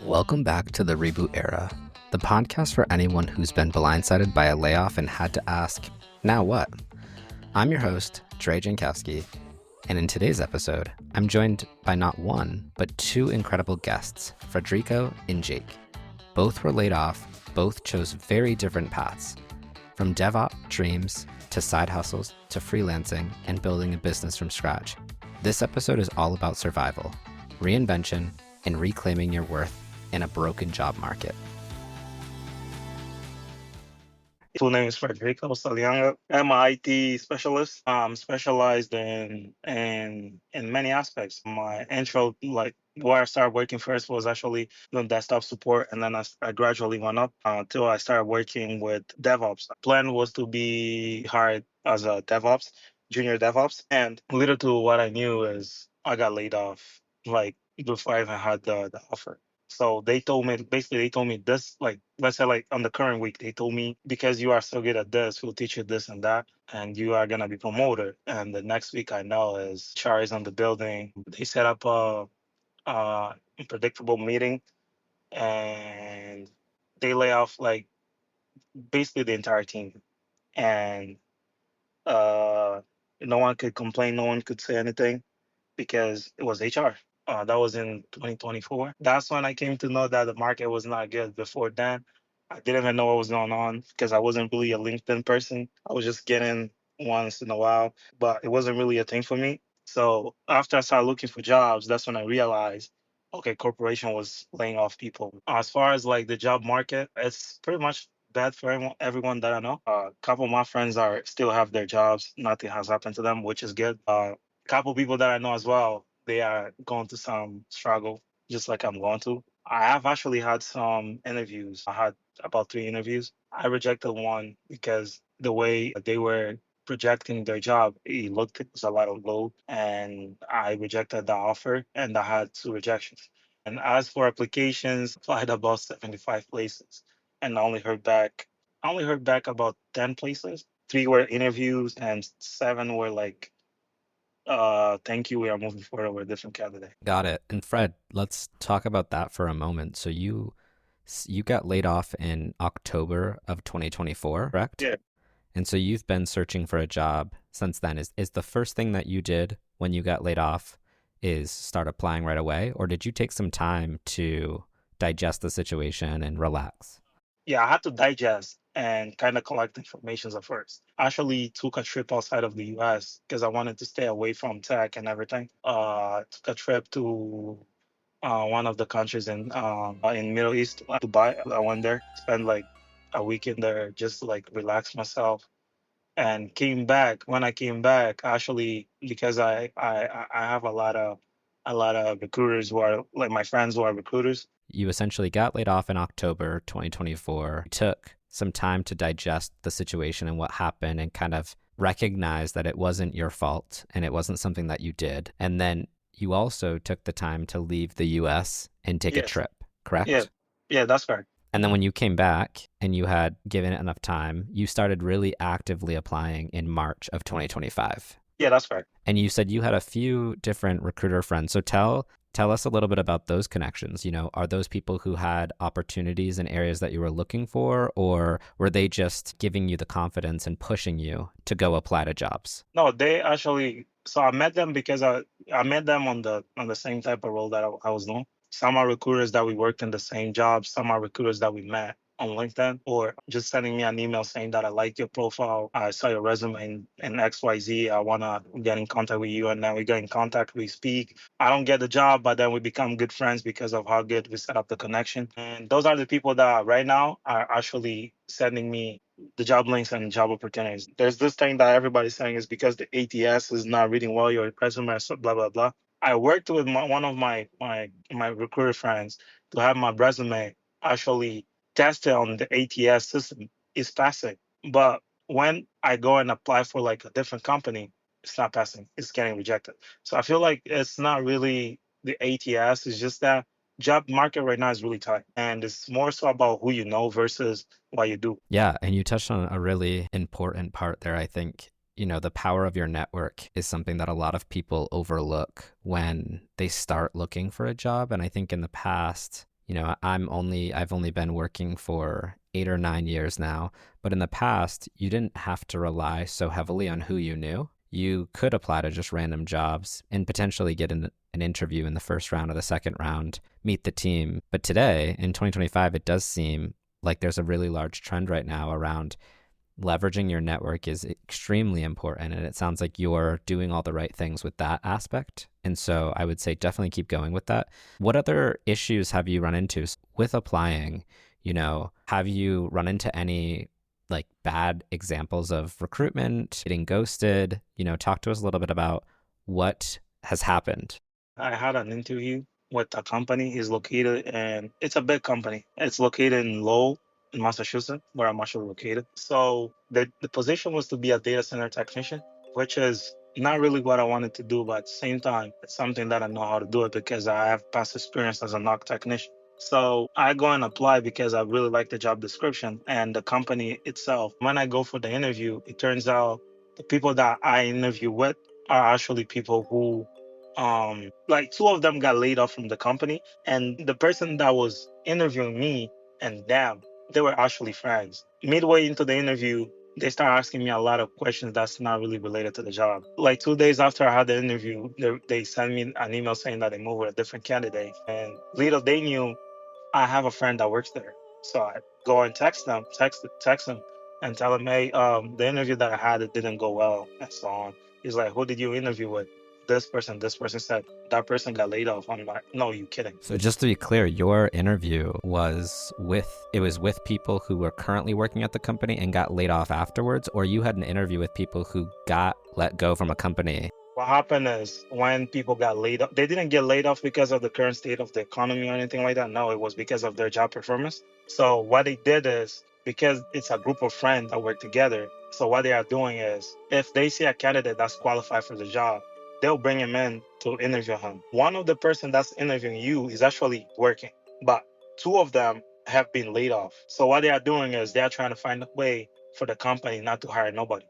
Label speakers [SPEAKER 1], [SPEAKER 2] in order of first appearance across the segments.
[SPEAKER 1] Welcome back to the Reboot Era, the podcast for anyone who's been blindsided by a layoff and had to ask, now what? I'm your host, Dray, and in today's episode, I'm joined by not one, but two incredible guests, Fredrico and Jake. Both were laid off, both chose very different paths, from DevOps dreams to side hustles to freelancing and building a business from scratch. This episode is all about survival, reinvention, and reclaiming your worth in a broken job market.
[SPEAKER 2] Full name is Fredrico Salianga. I'm an IT specialist. I'm specialized in many aspects. My intro, like where I started working first, was actually doing desktop support, and then I gradually went up until I started working with DevOps. Plan was to be hired as a DevOps, junior DevOps, and little to what I knew is I got laid off like before I even had the offer. So they told me, basically, they told me this, like, let's say, like, on the current week, they told me, because you are so good at this, we'll teach you this and that, and you are going to be promoted. And the next week, I know, is Char is on the building. They set up a unpredictable meeting, and they lay off, like, basically the entire team. And uh, no one could complain, no one could say anything because it was HR. That was in 2024. That's when I came to know that the market was not good. Before then, I didn't even know what was going on because I wasn't really a LinkedIn person. I was just getting once in a while, but it wasn't really a thing for me. So after I started looking for jobs, that's when I realized, okay, corporation was laying off people. As far as like the job market, it's pretty much bad for everyone that I know. A couple of my friends are still have their jobs. Nothing has happened to them, which is good. Couple people that I know as well, they are going to some struggle, just like I'm going to. I have actually had some interviews. I had about 3 interviews. I rejected one because the way they were projecting their job, it was a lot of load, and I rejected the offer, and I had 2 rejections. And as for applications, applied about 75 places, and I only heard back about 10 places. 3 were interviews, and 7 were like, thank you. We are moving forward with a different candidate.
[SPEAKER 1] Got it. And Fred, let's talk about that for a moment. So you got laid off in October of 2024, correct?
[SPEAKER 2] Yeah.
[SPEAKER 1] And so you've been searching for a job since then. Is the first thing that you did when you got laid off is start applying right away? Or did you take some time to digest the situation and relax?
[SPEAKER 2] Yeah, I had to digest and kind of collect information at first. I actually took a trip outside of the US because I wanted to stay away from tech and everything. Took a trip to one of the countries in Middle East, Dubai. I went there, spent like a weekend there, just to, like, relax myself, and came back. When I came back, actually, because I have a lot of recruiters who are like my friends who are recruiters.
[SPEAKER 1] You essentially got laid off in October 2024, took some time to digest the situation and what happened and kind of recognize that it wasn't your fault and it wasn't something that you did. And then you also took the time to leave the US and take a
[SPEAKER 2] Yes.
[SPEAKER 1] trip, correct?
[SPEAKER 2] Yeah, that's correct.
[SPEAKER 1] And then when you came back and you had given it enough time, you started really actively applying in March of 2025.
[SPEAKER 2] Yeah, that's correct.
[SPEAKER 1] And you said you had a few different recruiter friends. So tell us a little bit about those connections. You know, are those people who had opportunities in areas that you were looking for, or were they just giving you the confidence and pushing you to go apply to jobs?
[SPEAKER 2] No, they actually. So I met them because I met them on the same type of role that I was doing. Some are recruiters that we worked in the same job. Some are recruiters that we met on LinkedIn, or just sending me an email saying that I like your profile. I saw your resume in XYZ. I want to get in contact with you. And then we get in contact, we speak. I don't get the job, but then we become good friends because of how good we set up the connection. And those are the people that right now are actually sending me the job links and job opportunities. There's this thing that everybody's saying is because the ATS is not reading well your resume, so blah, blah, blah. I worked with one of my recruiter friends to have my resume actually tested on the ATS system. It's passing. But when I go and apply for like a different company, it's not passing. It's getting rejected. So I feel like it's not really the ATS. It's just that job market right now is really tight. And it's more so about who you know versus what you do.
[SPEAKER 1] Yeah. And you touched on a really important part there, I think. You know, the power of your network is something that a lot of people overlook when they start looking for a job. And I think in the past, I've only been working for 8 or 9 years now, but in the past, you didn't have to rely so heavily on who you knew. You could apply to just random jobs and potentially get an interview in the first round or the second round, meet the team. But today, in 2025, it does seem like there's a really large trend right now around leveraging your network is extremely important. And it sounds like you're doing all the right things with that aspect. And so I would say definitely keep going with that. What other issues have you run into with applying? Have you run into any like bad examples of recruitment, getting ghosted? Talk to us a little bit about what has happened.
[SPEAKER 2] I had an interview with a company. Is located, and it's a big company. It's located in Lowell, in Massachusetts, where I'm actually located. So the position was to be a data center technician, which is not really what I wanted to do, but at the same time, it's something that I know how to do it because I have past experience as a knock technician. So I go and apply because I really like the job description and the company itself. When I go for the interview, it turns out the people that I interview with are actually people who like two of them got laid off from the company, and the person that was interviewing me and them, they were actually friends. Midway into the interview, they start asking me a lot of questions that's not really related to the job. Like 2 days after I had the interview, they sent me an email saying that they moved with a different candidate, and little they knew I have a friend that works there. So I go and text him and tell him, hey, the interview that I had, it didn't go well and so on. He's like, who did you interview with? This person. This person said that person got laid off. I'm like, no, you kidding.
[SPEAKER 1] So just to be clear, your interview was with people who were currently working at the company and got laid off afterwards, or you had an interview with people who got let go from a company.
[SPEAKER 2] What happened is when people got laid off, they didn't get laid off because of the current state of the economy or anything like that. No, it was because of their job performance. So what they did is because it's a group of friends that work together. So what they are doing is if they see a candidate that's qualified for the job, they'll bring him in to interview him. One of the person that's interviewing you is actually working, but two of them have been laid off. So what they are doing is they are trying to find a way for the company not to hire nobody.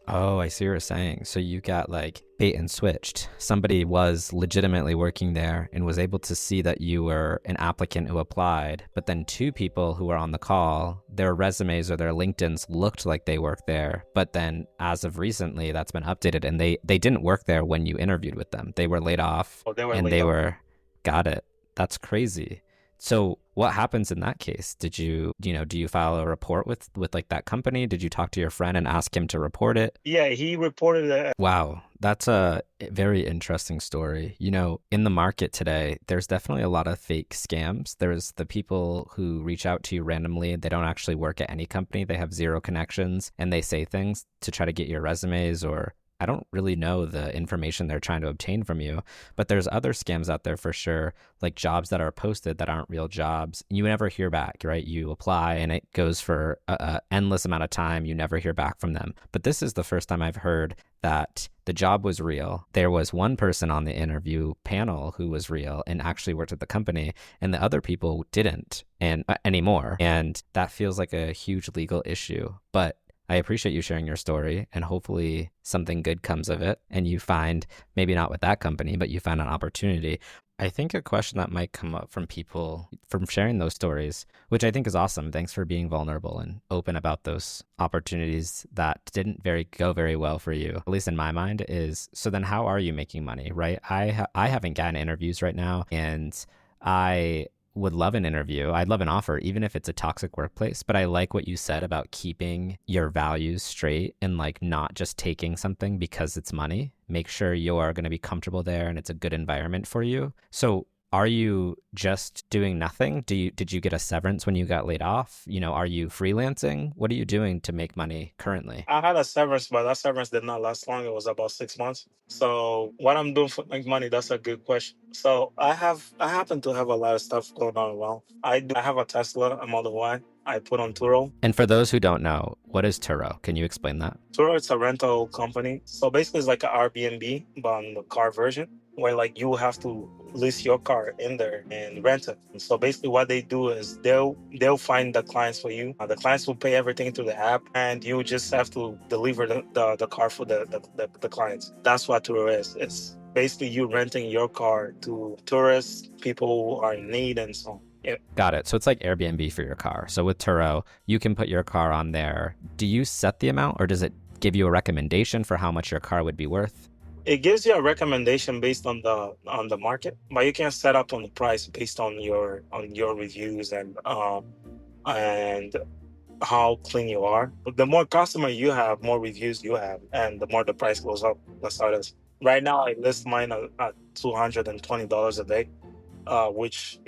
[SPEAKER 1] Oh, I see what you're saying. So you got like bait and switched. Somebody was legitimately working there and was able to see that you were an applicant who applied, but then two people who were on the call, their resumes or their LinkedIns looked like they worked there, but then as of recently, that's been updated and they didn't work there when you interviewed with them. They were laid off
[SPEAKER 2] So they were
[SPEAKER 1] and
[SPEAKER 2] laid
[SPEAKER 1] they
[SPEAKER 2] off.
[SPEAKER 1] were, got it. That's crazy. So what happens in that case? Do you file a report with like that company? Did you talk to your friend and ask him to report it?
[SPEAKER 2] Yeah, he reported it.
[SPEAKER 1] Wow, that's a very interesting story. In the market today, there's definitely a lot of fake scams. There's the people who reach out to you randomly. They don't actually work at any company. They have zero connections and they say things to try to get your resumes, or I don't really know the information they're trying to obtain from you. But there's other scams out there for sure, like jobs that are posted that aren't real jobs. You never hear back, right? You apply and it goes for a endless amount of time. You never hear back from them. But this is the first time I've heard that the job was real. There was one person on the interview panel who was real and actually worked at the company, and the other people didn't and anymore. And that feels like a huge legal issue. But I appreciate you sharing your story, and hopefully something good comes of it and you find, maybe not with that company, but you find an opportunity. I think a question that might come up from people from sharing those stories, which I think is awesome. Thanks for being vulnerable and open about those opportunities that didn't go very well for you, at least in my mind, is so then how are you making money, right? I haven't gotten interviews right now, and I would love an interview. I'd love an offer, even if it's a toxic workplace. But I like what you said about keeping your values straight and like not just taking something because it's money. Make sure you are going to be comfortable there and it's a good environment for you. So are you just doing nothing? Did you get a severance when you got laid off? Are you freelancing? What are you doing to make money currently?
[SPEAKER 2] I had a severance, but that severance did not last long. It was about 6 months. So what I'm doing for make money, that's a good question. So I happen to have a lot of stuff going on. Well, I have a Tesla, a Model Y. I put on Turo.
[SPEAKER 1] And for those who don't know, what is Turo? Can you explain that?
[SPEAKER 2] Turo, it's a rental company. So basically it's like an Airbnb, but on the car version, where like you have to list your car in there and rent it. So basically what they do is they'll find the clients for you. The clients will pay everything through the app, and you just have to deliver the car for the clients. That's what Turo is. It's basically you renting your car to tourists, people who are in need and so on. Yeah.
[SPEAKER 1] Got it. So it's like Airbnb for your car. So with Turo, you can put your car on there. Do you set the amount or does it give you a recommendation for how much your car would be worth?
[SPEAKER 2] It gives you a recommendation based on the market, but you can set up on the price based on your reviews and how clean you are. The more customer you have, more reviews you have, and the more the price goes up. That's how it is. Right now, I list mine at $220 a day, which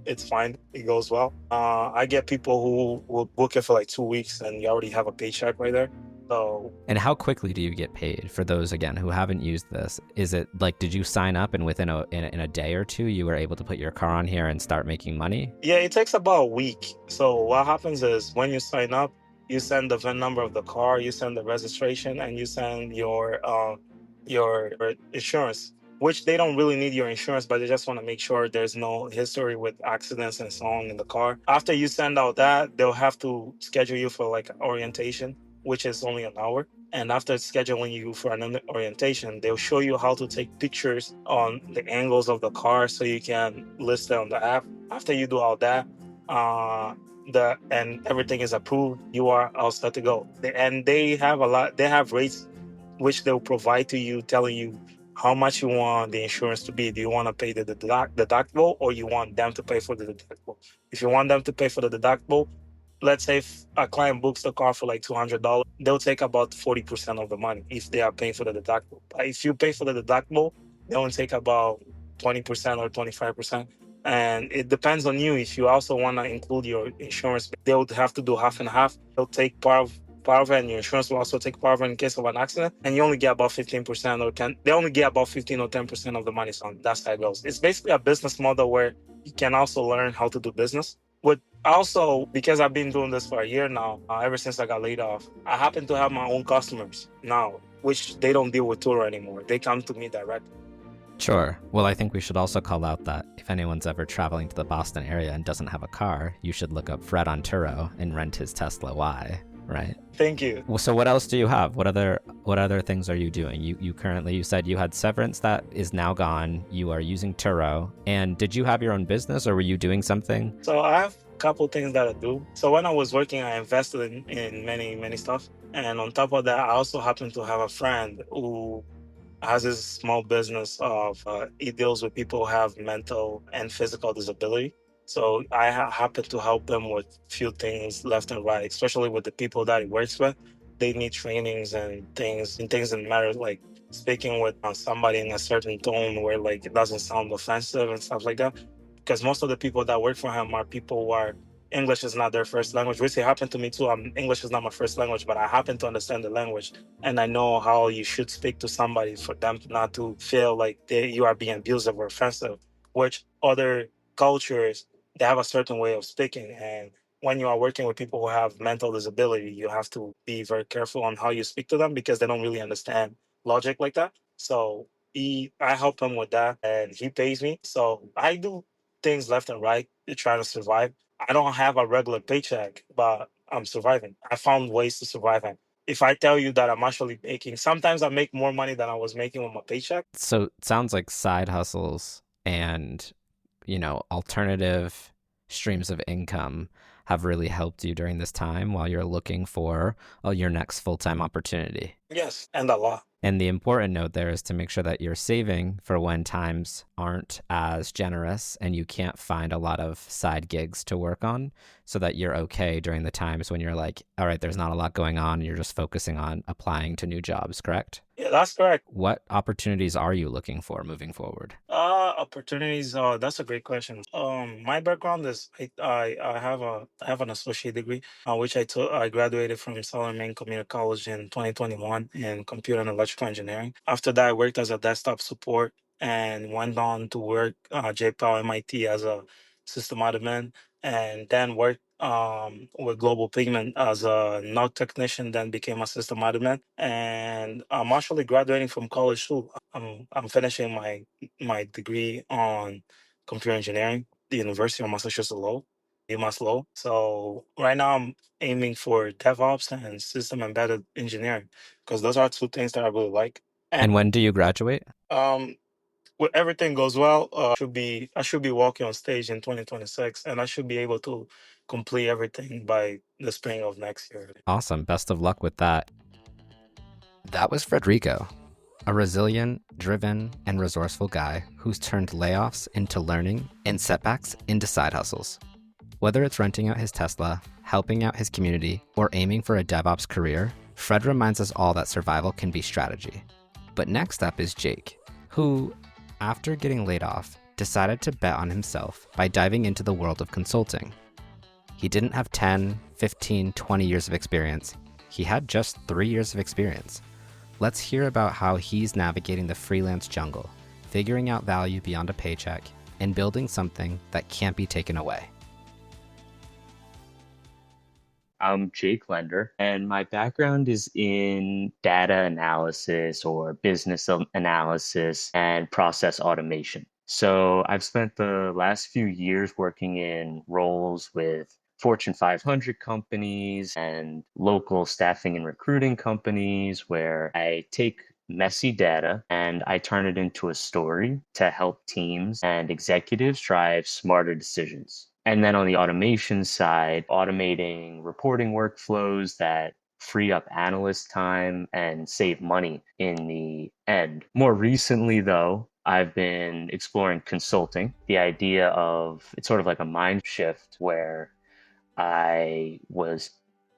[SPEAKER 2] it's fine. It goes well. I get people who will book it for like 2 weeks, and you already have a paycheck right there. So
[SPEAKER 1] And how quickly do you get paid for those, again, who haven't used this? Is it like, did you sign up and within in a day or two, you were able to put your car on here and start making money?
[SPEAKER 2] yeah, it takes about a week. So what happens is when you sign up, you send the VIN number of the car, you send the registration, and you send your insurance. Which they don't really need your insurance, but they just want to make sure there's no history with accidents and so on in the car. After you send out that, they'll have to schedule you for like orientation, which is only an hour. And after scheduling you for an orientation, they'll show you how to take pictures on the angles of the car so you can list it on the app. After you do all that, and everything is approved, you are all set to go. And they have a lot. They have rates which they'll provide to you, telling you how much you want the insurance to be. Do you want to pay the deductible, or you want them to pay for the deductible? If you want them to pay for the deductible, let's say if a client books the car for like $200, they'll take about 40% of the money if they are paying for the deductible. But if you pay for the deductible, they only take about 20% or 25%. And it depends on you. If you also want to include your insurance, they would have to do half and half. They'll take part of it, and your insurance will also take part of it in case of an accident. And you only get about 15% or 10. They only get about 15 or 10% of the money. So that's how it goes. It's basically a business model where you can also learn how to do business. With also, because I've been doing this for a year now, ever since I got laid off, I happen to have my own customers now, which they don't deal with Turo anymore. They come to me directly.
[SPEAKER 1] Sure. Well, I think we should also call out that if anyone's ever traveling to the Boston area and doesn't have a car, you should look up Fred on Turo and rent his Tesla Y, right?
[SPEAKER 2] Thank you.
[SPEAKER 1] Well, so what else do you have? What other things are you doing? You currently, you said you had severance that is now gone. You are using Turo. And did you have your own business or were you doing something?
[SPEAKER 2] So I have a couple things that I do. So when I was working, I invested in many stuff. And on top of that, I also happen to have a friend who has this small business of he deals with people who have mental and physical disability. So I happen to help them with few things left and right, especially with the people that he works with. They need trainings and things in matters like speaking with somebody in a certain tone where like it doesn't sound offensive and stuff like that. Because most of the people that work for him are people who are English is not their first language, which it happened to me too. English is not my first language, but I happen to understand the language, and I know how you should speak to somebody for them not to feel like you are being abusive or offensive. Which other cultures, they have a certain way of speaking, and when you are working with people who have mental disability, you have to be very careful on how you speak to them because they don't really understand logic like that. So I help him with that, and he pays me. So I do things left and right to try to survive. I don't have a regular paycheck, but I'm surviving. I found ways to survive. And if I tell you that I'm actually making, sometimes I make more money than I was making with my paycheck.
[SPEAKER 1] So it sounds like side hustles and, alternative streams of income have really helped you during this time while you're looking for your next full-time opportunity.
[SPEAKER 2] Yes, and a lot.
[SPEAKER 1] And the important note there is to make sure that you're saving for when times aren't as generous and you can't find a lot of side gigs to work on so that you're okay during the times when you're like, all right, there's not a lot going on and you're just focusing on applying to new jobs, correct?
[SPEAKER 2] Yeah, that's correct.
[SPEAKER 1] What opportunities are you looking for moving forward?
[SPEAKER 2] Opportunities. That's a great question. My background is I have an associate degree, which I graduated from Southern Maine Community College in 2021 in computer and electrical engineering. After that, I worked as a desktop support and went on to work JPAL MIT as a system admin, and then worked with Global Pigment as a NOC technician. Then became a system admin, and I'm actually graduating from college too. I'm finishing my degree on computer engineering, the University of Massachusetts Law, UMass Law. So right now I'm aiming for DevOps and system embedded engineering because those are two things that I really like. And
[SPEAKER 1] And when do you graduate?
[SPEAKER 2] um, with everything goes well, I should be walking on stage in 2026, and I should be able to complete everything by the spring of next year.
[SPEAKER 1] Awesome. Best of luck with that. That was Fredrico, a resilient, driven, and resourceful guy who's turned layoffs into learning and setbacks into side hustles. Whether it's renting out his Tesla, helping out his community, or aiming for a DevOps career, Fred reminds us all that survival can be strategy. But next up is Jake, who, after getting laid off, decided to bet on himself by diving into the world of consulting. He didn't have 10, 15, 20 years of experience. He had just 3 years of experience. Let's hear about how he's navigating the freelance jungle, figuring out value beyond a paycheck, and building something that can't be taken away.
[SPEAKER 3] I'm Jake Lender, and my background is in data analysis or business analysis and process automation. So I've spent the last few years working in roles with Fortune 500 companies and local staffing and recruiting companies where I take messy data and I turn it into a story to help teams and executives drive smarter decisions. And then on the automation side, automating reporting workflows that free up analyst time and save money in the end. More recently, though, I've been exploring consulting, the idea of it's sort of like a mind shift where I was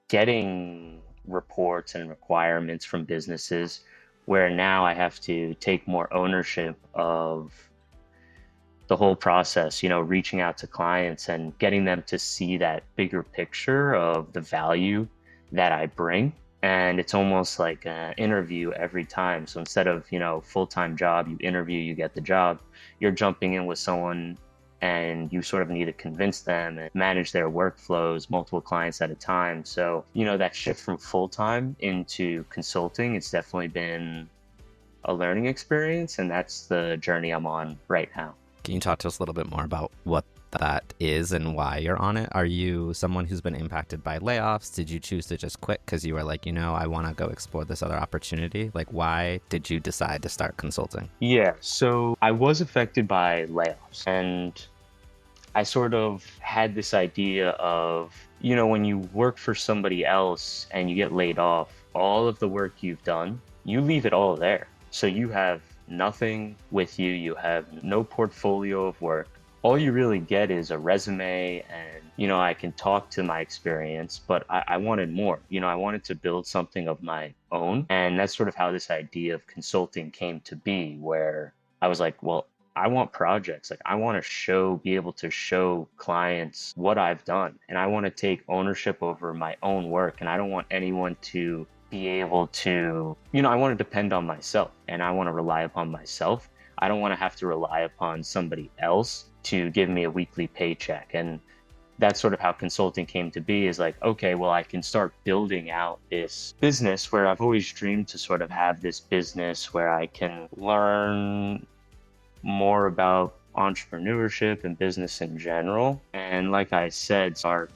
[SPEAKER 3] getting reports and requirements from businesses where now I have to take more ownership of the whole process, reaching out to clients and getting them to see that bigger picture of the value that I bring. And it's almost like an interview every time. So instead of, full-time job, you interview, you get the job, you're jumping in with someone and you sort of need to convince them and manage their workflows, multiple clients at a time. So, that shift from full-time into consulting, it's definitely been a learning experience. And that's the journey I'm on right now.
[SPEAKER 1] Can you talk to us a little bit more about what that is and why you're on it? Are you someone who's been impacted by layoffs? Did you choose to just quit because you were like, I want to go explore this other opportunity? Like, why did you decide to start consulting?
[SPEAKER 3] Yeah, so I was affected by layoffs, and I sort of had this idea of, when you work for somebody else and you get laid off, all of the work you've done, you leave it all there. So you have nothing with you. You have no portfolio of work. All you really get is a resume and, I can talk to my experience, but I wanted more. I wanted to build something of my own. And that's sort of how this idea of consulting came to be, where I was like, well, I want projects. Like I want to be able to show clients what I've done. And I want to take ownership over my own work. And I don't want anyone to be able to, I want to depend on myself and I want to rely upon myself. I don't want to have to rely upon somebody else to give me a weekly paycheck. And that's sort of how consulting came to be, is like, okay, well, I can start building out this business where I've always dreamed to sort of have this business where I can learn more about entrepreneurship and business in general. And like I said, start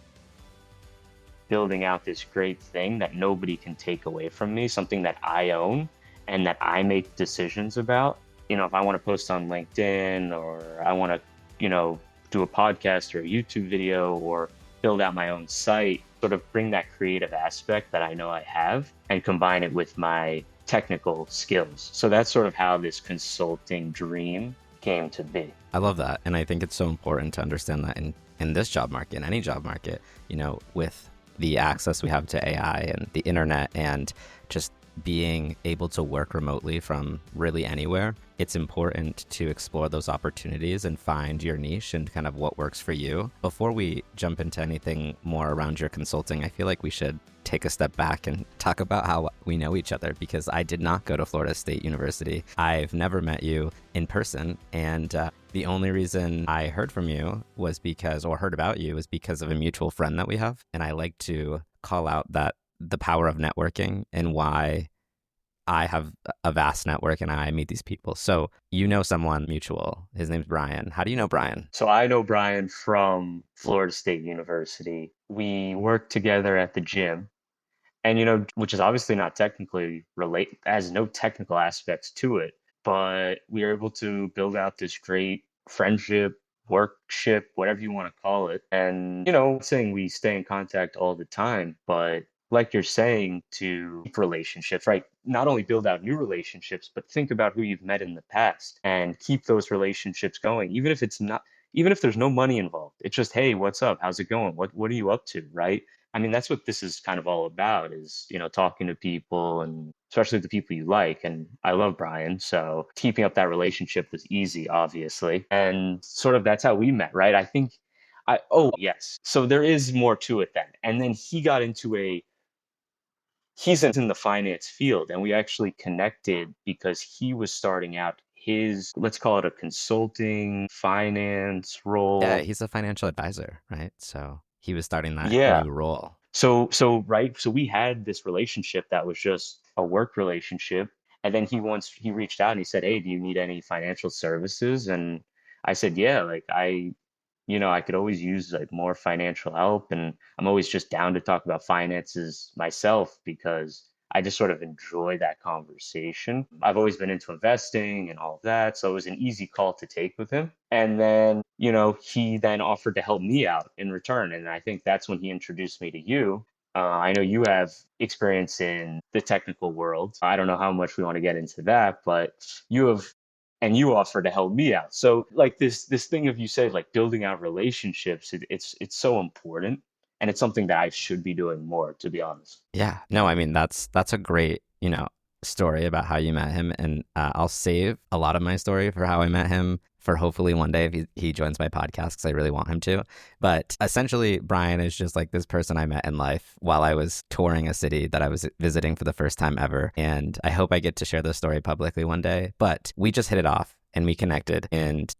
[SPEAKER 3] building out this great thing that nobody can take away from me, something that I own and that I make decisions about. If I want to post on LinkedIn or I want to, do a podcast or a YouTube video or build out my own site, sort of bring that creative aspect that I know I have and combine it with my technical skills. So that's sort of how this consulting dream came to be.
[SPEAKER 1] I love that. And I think it's so important to understand that in this job market, in any job market, with the access we have to AI and the internet and just being able to work remotely from really anywhere, it's important to explore those opportunities and find your niche and kind of what works for you. Before we jump into anything more around your consulting, I feel like we should take a step back and talk about how we know each other, because I did not go to Florida State University. I've never met you in person. And the only reason I heard from you heard about you was because of a mutual friend that we have. And I like to call out that the power of networking and why I have a vast network and I meet these people. So someone mutual. His name's Brian. How do you know Brian?
[SPEAKER 3] So I know Brian from Florida State University. We worked together at the gym. And, which is obviously not technically has no technical aspects to it. but we were able to build out this great friendship, workship, whatever you want to call it. And, saying we stay in contact all the time, but like you're saying, to keep relationships, right? Not only build out new relationships, but think about who you've met in the past and keep those relationships going, even if there's no money involved. It's just, hey, what's up? How's it going? What are you up to? Right? I mean, that's what this is kind of all about is, talking to people and especially the people you like. And I love Brian. So keeping up that relationship was easy, obviously. And sort of that's how we met, right? I think oh, yes. So there is more to it then. And then he's in the finance field and we actually connected because he was starting out his, let's call it a consulting finance
[SPEAKER 1] Yeah,
[SPEAKER 3] role.
[SPEAKER 1] he's a financial advisor, right? So he was starting that
[SPEAKER 3] Yeah.
[SPEAKER 1] new role.
[SPEAKER 3] So we had this relationship that was just a work relationship. And then he reached out and he said, "Hey, do you need any financial services?" And I said, "Yeah, like I could always use like more financial help, and I'm always just down to talk about finances myself because I just sort of enjoy that conversation. I've always been into investing and all of that, so it was an easy call to take with him. And then, he then offered to help me out in return, and I think that's when he introduced me to you. I know you have experience in the technical world. I don't know how much we want to get into that, but you have and you offer to help me out. So like this thing of you say like building out relationships, it's so important, and it's something that I should be doing more, to be honest.
[SPEAKER 1] Yeah, no, I mean that's a great story about how you met him, and I'll save a lot of my story for how I met him for hopefully one day if he joins my podcast because I really want him to. But essentially, Brian is just like this person I met in life while I was touring a city that I was visiting for the first time ever, and I hope I get to share this story publicly one day. But we just hit it off and we connected, and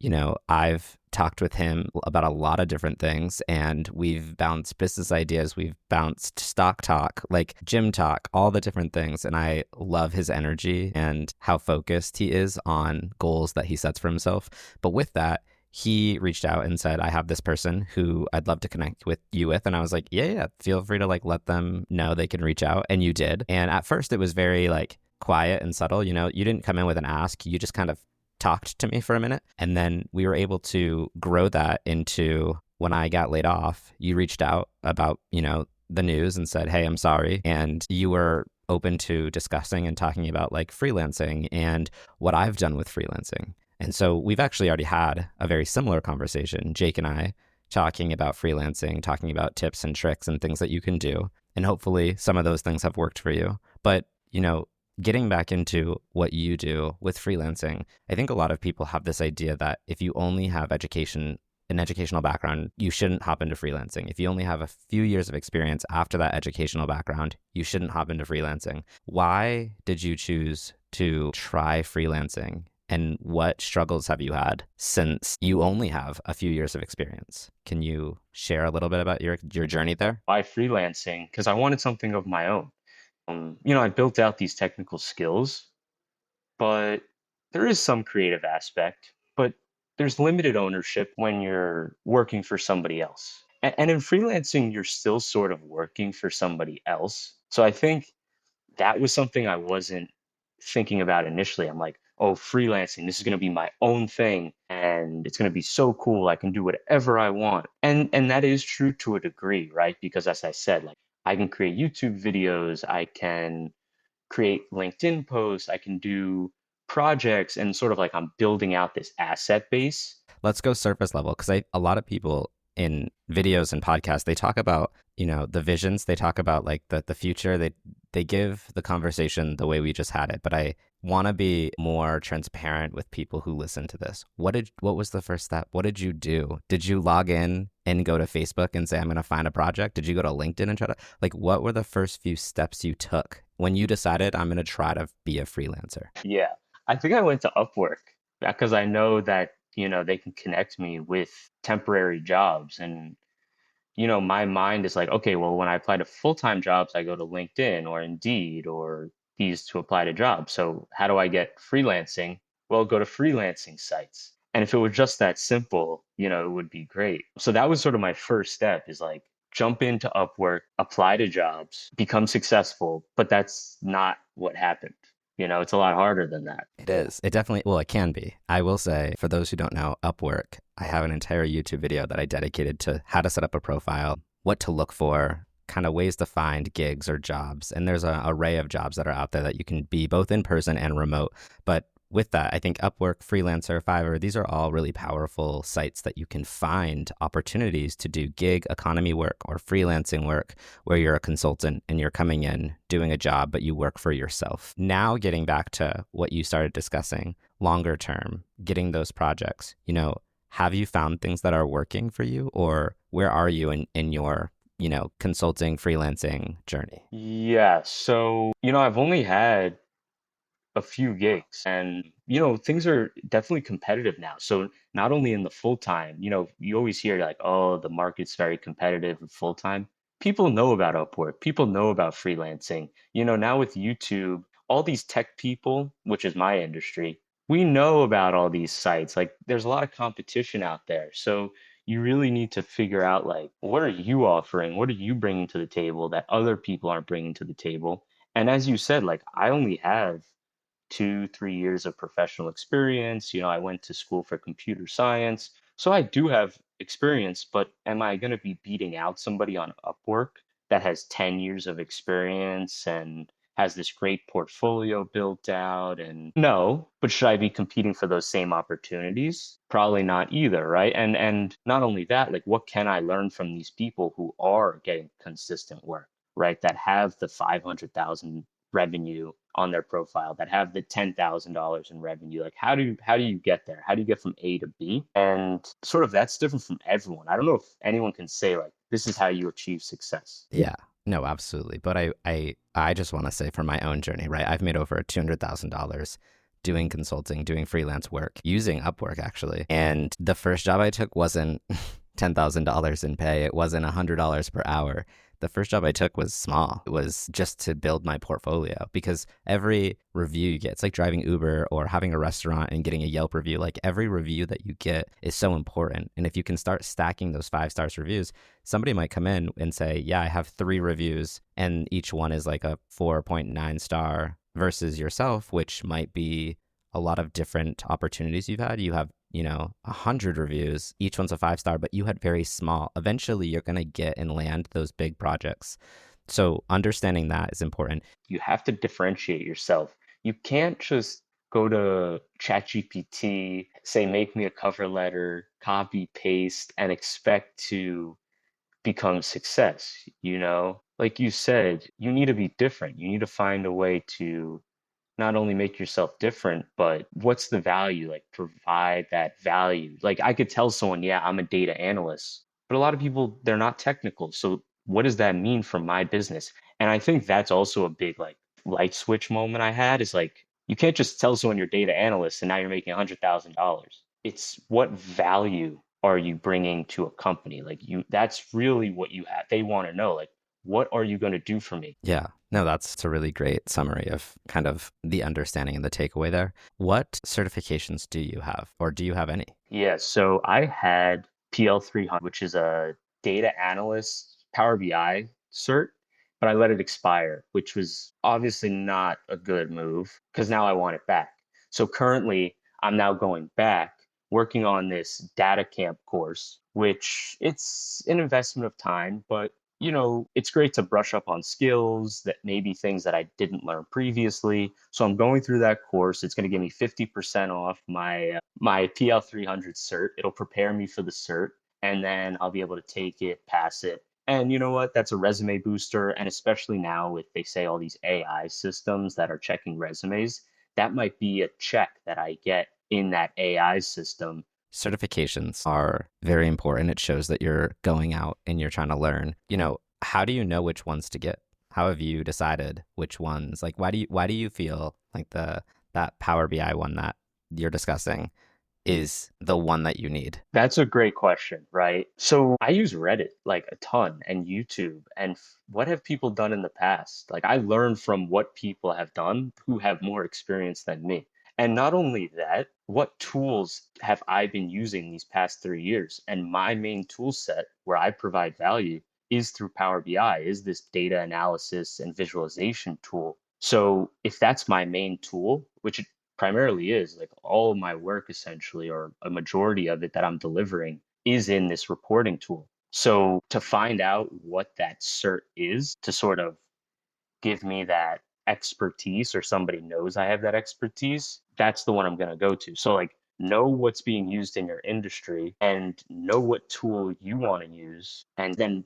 [SPEAKER 1] I've talked with him about a lot of different things, and we've bounced business ideas, we've bounced stock talk, like gym talk, all the different things. And I love his energy and how focused he is on goals that he sets for himself. But with that, he reached out and said, "I have this person who I'd love to connect with you with." And I was like, yeah, feel free to like let them know they can reach out. And you did. And at first it was very like quiet and subtle. You didn't come in with an ask, you just kind of talked to me for a minute. And then we were able to grow that into when I got laid off, you reached out about, the news and said, "Hey, I'm sorry." And you were open to discussing and talking about like freelancing and what I've done with freelancing. And so we've actually already had a very similar conversation, Jake and I, talking about freelancing, talking about tips and tricks and things that you can do. And hopefully some of those things have worked for you. But, getting back into what you do with freelancing, I think a lot of people have this idea that if you only have an educational background, you shouldn't hop into freelancing. If you only have a few years of experience after that educational background, you shouldn't hop into freelancing. Why did you choose to try freelancing? And what struggles have you had since you only have a few years of experience? Can you share a little bit about your journey there?
[SPEAKER 3] By freelancing, because I wanted something of my own. I built out these technical skills, but there is some creative aspect, but there's limited ownership when you're working for somebody else. And in freelancing, you're still sort of working for somebody else. So I think that was something I wasn't thinking about initially. I'm like, oh, freelancing, this is going to be my own thing and it's going to be so cool. I can do whatever I want. And that is true to a degree, right? Because as I said, like I can create YouTube videos, I can create LinkedIn posts, I can do projects, and sort of like I'm building out this asset base.
[SPEAKER 1] Let's go surface level, because a lot of people in videos and podcasts, they talk about the visions, they talk about like the future, they give the conversation the way we just had it. But I want to be more transparent with people who listen to this. What was the first step? What did you do? Did you log in and go to Facebook and say, "I'm going to find a project"? Did you go to LinkedIn and try to, like, what were the first few steps you took when you decided, "I'm going to try to be a freelancer"?
[SPEAKER 3] Yeah, I think I went to Upwork because I know that they can connect me with temporary jobs. And my mind is like, okay, well, when I apply to full-time jobs, I go to LinkedIn or Indeed or these to apply to jobs. So how do I get freelancing? Well, go to freelancing sites. And if it was just that simple, it would be great. So that was sort of my first step, is like jump into Upwork, apply to jobs, become successful. But that's not what happened. It's a lot harder than that.
[SPEAKER 1] It is. It definitely, well, it can be. I will say, for those who don't know, Upwork, I have an entire YouTube video that I dedicated to how to set up a profile, what to look for, kind of ways to find gigs or jobs. And there's an array of jobs that are out there that you can be both in person and remote. But with that, I think Upwork, Freelancer, Fiverr, these are all really powerful sites that you can find opportunities to do gig economy work or freelancing work where you're a consultant and you're coming in doing a job, but you work for yourself. Now, getting back to what you started discussing, longer term, getting those projects, have you found things that are working for you, or where are you in your consulting, freelancing journey?
[SPEAKER 3] Yeah. So, I've only had a few gigs, and things are definitely competitive now. So not only in the full time, you always hear like, oh, the market's very competitive with full time. People know about Upwork, people know about freelancing. Now with YouTube, all these tech people, which is my industry, we know about all these sites. Like there's a lot of competition out there, so you really need to figure out like, what are you offering, what are you bringing to the table that other people aren't bringing to the table. And as you said, like I only have 2, 3 years of professional experience. I went to school for computer science. So I do have experience, but am I going to be beating out somebody on Upwork that has 10 years of experience and has this great portfolio built out? And no, but should I be competing for those same opportunities? Probably not either, right? And not only that, like what can I learn from these people who are getting consistent work, right? That have the 500,000 revenue on their profile, that have the $10,000 in revenue. Like how do you get there? How do you get from A to B? And sort of that's different from everyone. I don't know if anyone can say like this is how you achieve success.
[SPEAKER 1] Yeah, no, absolutely. But I just want to say, for my own journey, right? I've made over $200,000 doing consulting, doing freelance work, using Upwork actually. And the first job I took wasn't $10,000 in pay. It wasn't $100 per hour. The first job I took was small. It was just to build my portfolio, because every review you get, it's like driving Uber or having a restaurant and getting a Yelp review. Like every review that you get is so important. And if you can start stacking those 5 stars reviews, somebody might come in and say, yeah, I have 3 reviews and each one is like a 4.9 star, versus yourself, which might be a lot of different opportunities you've had. You have 100 reviews, each one's a 5 star, but you had very small. Eventually, you're going to get and land those big projects. So understanding that is important.
[SPEAKER 3] You have to differentiate yourself. You can't just go to ChatGPT, say, make me a cover letter, copy, paste, and expect to become success. Like you said, you need to be different. You need to find a way to not only make yourself different, but what's the value? Like provide that value. Like I could tell someone, yeah, I'm a data analyst, but a lot of people, they're not technical. So what does that mean for my business? And I think that's also a big like light switch moment I had, is like, you can't just tell someone you're data analyst and now you're making $100,000. It's what value are you bringing to a company? Like that's really what you have. They want to know, like, what are you going to do for me?
[SPEAKER 1] Yeah, no, that's a really great summary of kind of the understanding and the takeaway there. What certifications do you have, or do you have any?
[SPEAKER 3] Yeah, so I had PL300, which is a data analyst Power BI cert, but I let it expire, which was obviously not a good move because now I want it back. So currently, I'm now going back, working on this data camp course, which it's an investment of time, but it's great to brush up on skills, that maybe things that I didn't learn previously. So I'm going through that course. It's going to give me 50% off my PL300 cert. It'll prepare me for the cert, and then I'll be able to take it, pass it. And you know what? That's a resume booster. And especially now with, they say, all these AI systems that are checking resumes, that might be a check that I get in that AI system.
[SPEAKER 1] Certifications are very important. It shows that you're going out and you're trying to learn. How do you know which ones to get? How have you decided which ones? Like, why do you feel like that Power BI one that you're discussing is the one that you need?
[SPEAKER 3] That's a great question, right? So I use Reddit like a ton, and YouTube, and what have people done in the past? Like I learn from what people have done who have more experience than me. And not only that, what tools have I been using these past 3 years? And my main tool set where I provide value is through Power BI, is this data analysis and visualization tool. So if that's my main tool, which it primarily is, like all of my work essentially, or a majority of it that I'm delivering is in this reporting tool. So to find out what that cert is, to sort of give me that expertise, or somebody knows I have that expertise, that's the one I'm going to go to. So like know what's being used in your industry and know what tool you want to use, and then,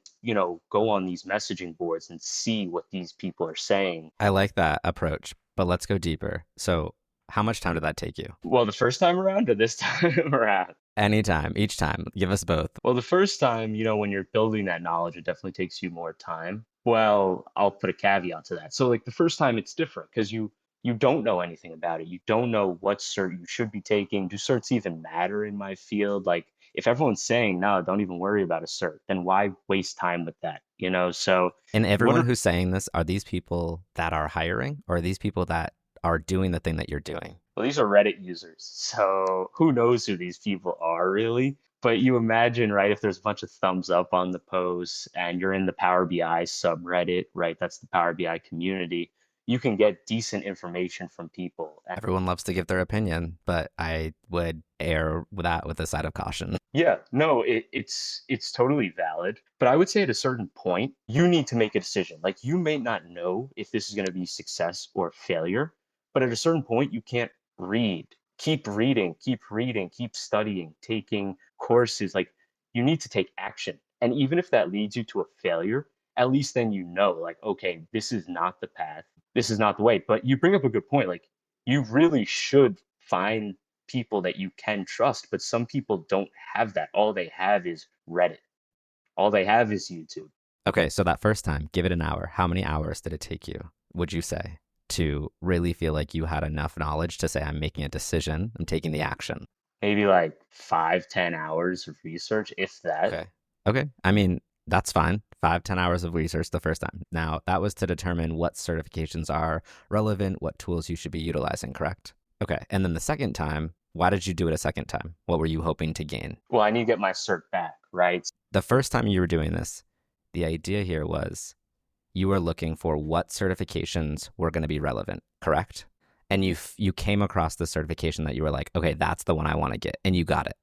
[SPEAKER 3] go on these messaging boards and see what these people are saying.
[SPEAKER 1] I like that approach, but let's go deeper. So how much time did that take you?
[SPEAKER 3] Well, the first time around or this time around?
[SPEAKER 1] Anytime, each time. Give us both.
[SPEAKER 3] Well, the first time, when you're building that knowledge, it definitely takes you more time. Well, I'll put a caveat to that. So like the first time it's different because you don't know anything about it. You don't know what cert you should be taking. Do certs even matter in my field? Like if everyone's saying, no, don't even worry about a cert, then why waste time with that? So
[SPEAKER 1] And everyone who's saying this, are these people that are hiring, or are these people that are doing the thing that you're doing?
[SPEAKER 3] well, these are Reddit users. So who knows who these people are really? But you imagine, right, if there's a bunch of thumbs up on the post and you're in the Power BI subreddit, right? That's the Power BI community. You can get decent information from people.
[SPEAKER 1] Everyone loves to give their opinion, but I would err with that with a side of caution.
[SPEAKER 3] Yeah, no, it's totally valid. But I would say at a certain point, you need to make a decision. Like you may not know if this is going to be success or failure, but at a certain point, you can't read. Keep reading, keep studying, taking courses. Like you need to take action. And even if that leads you to a failure, at least then like, okay, this is not the path. This is not the way. But you bring up a good point. Like you really should find people that you can trust, but some people don't have that. All they have is Reddit. All they have is YouTube.
[SPEAKER 1] Okay, so that first time, give it an hour. How many hours did it take you, would you say, to really feel like you had enough knowledge to say, I'm making a decision, I'm taking the action?
[SPEAKER 3] Maybe like 5-10 hours of research, if that.
[SPEAKER 1] Okay. I mean, that's fine. 5-10 hours of research the first time. Now, that was to determine what certifications are relevant, what tools you should be utilizing, correct? Okay. And then the second time, why did you do it a second time? What were you hoping to gain?
[SPEAKER 3] Well, I need to get my cert back, right?
[SPEAKER 1] The first time you were doing this, the idea here was you were looking for what certifications were going to be relevant, correct? And you came across the certification that you were like, okay, that's the one I want to get, and you got it,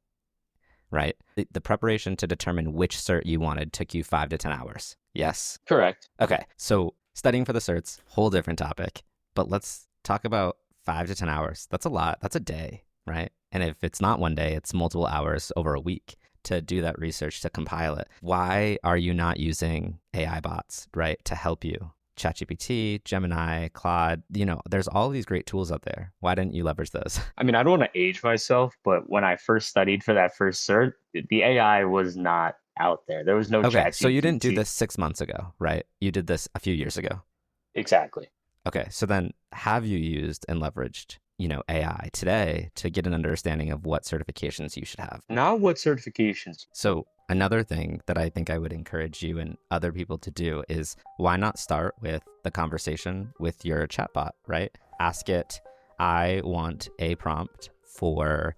[SPEAKER 1] right? The preparation to determine which cert you wanted took you 5 to 10 hours. Yes?
[SPEAKER 3] Correct.
[SPEAKER 1] Okay, so studying for the certs, whole different topic, but let's talk about 5 to 10 hours. That's a lot. That's a day, right? And if it's not one day, it's multiple hours over a week to do that research, to compile it. Why are you not using AI bots, right, to help you? ChatGPT, Gemini, Claude, there's all these great tools out there. Why didn't you leverage those?
[SPEAKER 3] I mean, I don't want to age myself, but when I first studied for that first cert, the AI was not out there. There was no
[SPEAKER 1] Okay,
[SPEAKER 3] ChatGPT.
[SPEAKER 1] so you didn't do this 6 months ago, right? You did this a few years ago.
[SPEAKER 3] Exactly.
[SPEAKER 1] Okay, so then have you used and leveraged AI today to get an understanding of what certifications you should have?
[SPEAKER 3] Not what certifications.
[SPEAKER 1] So another thing that I think I would encourage you and other people to do is why not start with the conversation with your chatbot, right? Ask it, I want a prompt for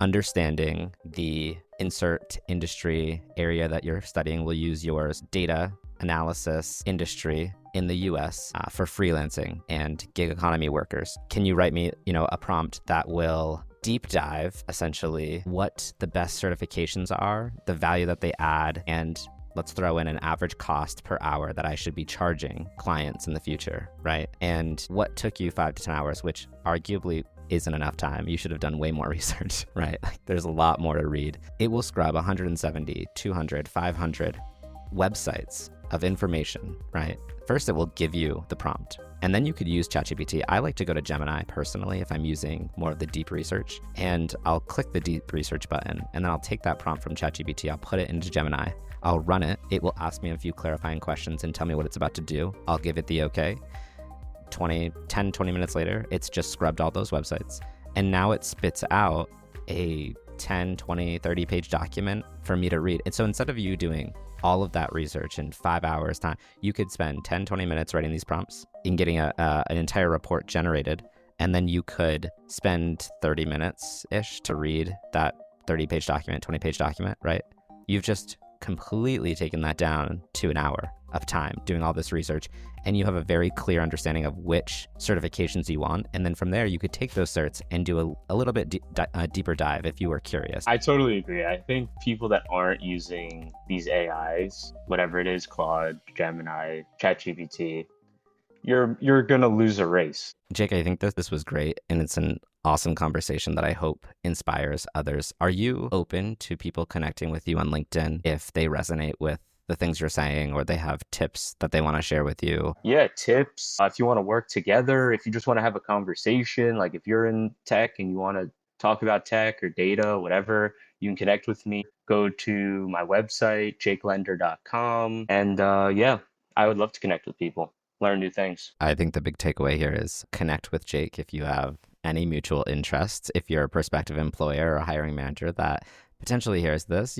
[SPEAKER 1] understanding the insert industry area that you're studying. We'll use yours, data analysis industry in the US for freelancing and gig economy workers. Can you write me, a prompt that will deep dive essentially what the best certifications are, the value that they add, and let's throw in an average cost per hour that I should be charging clients in the future, right? And what took you 5 to 10 hours, which arguably isn't enough time. You should have done way more research, right? Like, there's a lot more to read. It will scrub 170, 200, 500 websites of information, right? First, it will give you the prompt, and then you could use ChatGPT. I like to go to Gemini personally if I'm using more of the deep research, and I'll click the deep research button, and then I'll take that prompt from ChatGPT, I'll put it into Gemini, I'll run it, it will ask me a few clarifying questions and tell me what it's about to do. I'll give it the okay. 20 minutes later, it's just scrubbed all those websites, and now it spits out a 10, 20, 30 page document for me to read. And so instead of you doing all of that research in 5 hours time, you could spend 10, 20 minutes writing these prompts and getting an entire report generated. And then you could spend 30 minutes-ish to read that 30-page document, 20-page document, right? You've just completely taken that down to an hour, of time doing all this research, and you have a very clear understanding of which certifications you want. And then from there, you could take those certs and do a little bit deeper dive if you were curious.
[SPEAKER 3] I totally agree. I think people that aren't using these AIs, whatever it is, Claude, Gemini, ChatGPT, you're going to lose a race.
[SPEAKER 1] Jake, I think that this was great, and it's an awesome conversation that I hope inspires others. Are you open to people connecting with you on LinkedIn if they resonate with the things you're saying, or they have tips that they want to share with you?
[SPEAKER 3] Yeah, tips. If you want to work together, if you just want to have a conversation, like if you're in tech and you want to talk about tech or data, whatever, you can connect with me. Go to my website, jakelender.com. And yeah, I would love to connect with people, learn new things.
[SPEAKER 1] I think the big takeaway here is connect with Jake if you have any mutual interests. If you're a prospective employer or hiring manager that potentially hears this,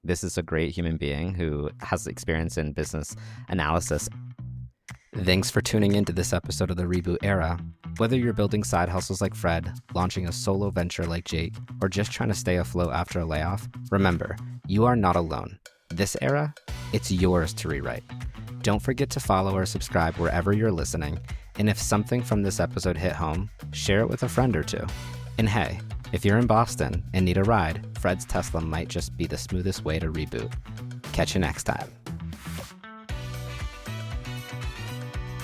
[SPEAKER 1] this is a great human being who has experience in business analysis. Thanks for tuning into this episode of the Reboot Era. Whether you're building side hustles like Fred, launching a solo venture like Jake, or just trying to stay afloat after a layoff, remember, you are not alone. This era, it's yours to rewrite. Don't forget to follow or subscribe wherever you're listening. And if something from this episode hit home, share it with a friend or two. And hey, if you're in Boston and need a ride, Fred's Tesla might just be the smoothest way to reboot. Catch you next time.